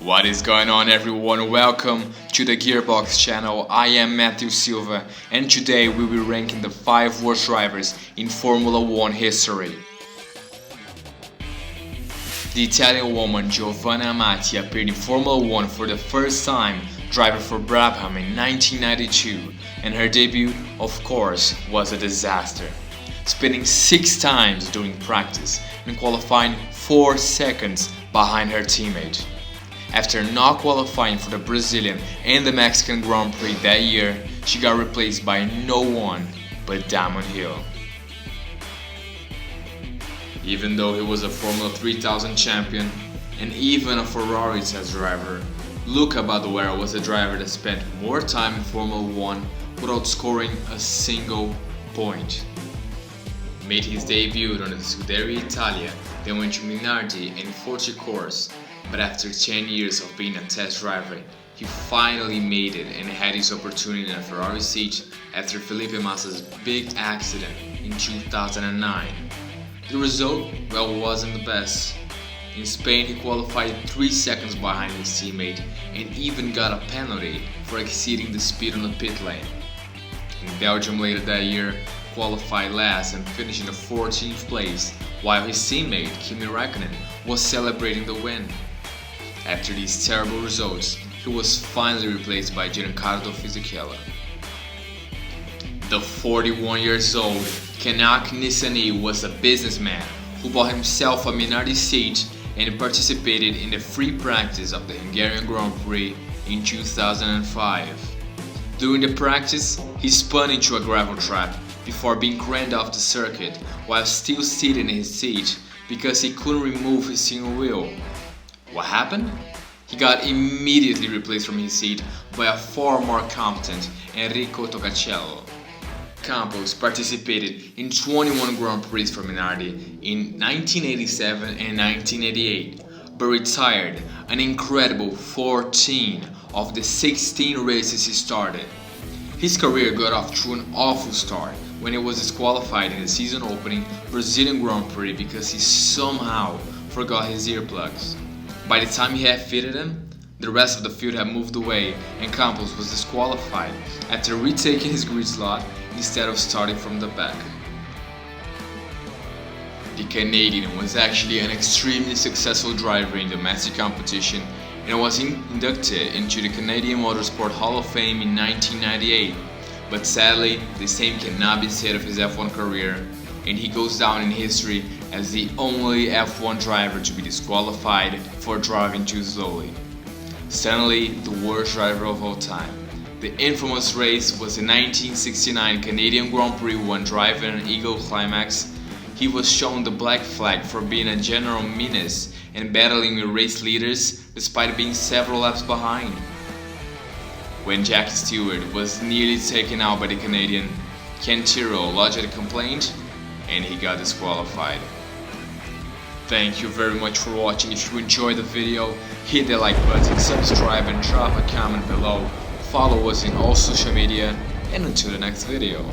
What is going on, everyone? Welcome to the Gearbox channel. I am Matthew Silva, and today we will be ranking the 5 worst drivers in Formula 1 history. The Italian woman Giovanna Amati appeared in Formula 1 for the first time, driving for Brabham in 1992, and her debut, of course, was a disaster, spinning 6 times during practice and qualifying 4 seconds behind her teammate. After not qualifying for the Brazilian and the Mexican Grand Prix that year, she got replaced by no one but Damon Hill. Even though he was a Formula 3000 champion and even a Ferrari test driver, Luca Badoero was a driver that spent more time in Formula 1 without scoring a single point. He made his debut on the Scuderia Italia, then went to Minardi and Forte, but after 10 years of being a test driver, he finally made it and had his opportunity in a Ferrari seat after Felipe Massa's big accident in 2009. The result, well, wasn't the best. In Spain, he qualified 3 seconds behind his teammate and even got a penalty for exceeding the speed on the pit lane. In Belgium later that year, qualified last and finished in the 14th place, while his teammate Kimi Räikkönen was celebrating the win. After these terrible results, he was finally replaced by Giancarlo Fisichella. The 41 years old Kenak Nissany was a businessman who bought himself a Minardi seat and participated in the free practice of the Hungarian Grand Prix in 2005. During the practice, he spun into a gravel trap before being craned off the circuit while still sitting in his seat because he couldn't remove his steering wheel. What happened? He got immediately replaced from his seat by a far more competent Enrico Tocacello. Campos participated in 21 Grand Prix for Minardi in 1987 and 1988, but retired an incredible 14 of the 16 races he started. His career got off to an awful start when he was disqualified in the season opening Brazilian Grand Prix because he somehow forgot his earplugs. By the time he had fitted them, the rest of the field had moved away and Campos was disqualified after retaking his grid slot instead of starting from the back. The Canadian was actually an extremely successful driver in domestic competition and was inducted into the Canadian Motorsport Hall of Fame in 1998, but sadly the same cannot be said of his F1 career, and he goes down in history as the only F1 driver to be disqualified for driving too slowly. Certainly the worst driver of all time. The infamous race was the 1969 Canadian Grand Prix when driving an Eagle Climax. He was shown the black flag for being a general menace and battling with race leaders despite being several laps behind. When Jackie Stewart was nearly taken out by the Canadian, Ken Tyrrell lodged a complaint and he got disqualified. Thank you very much for watching. If you enjoyed the video, hit the like button, subscribe and drop a comment below. Follow us in all social media, and until the next video.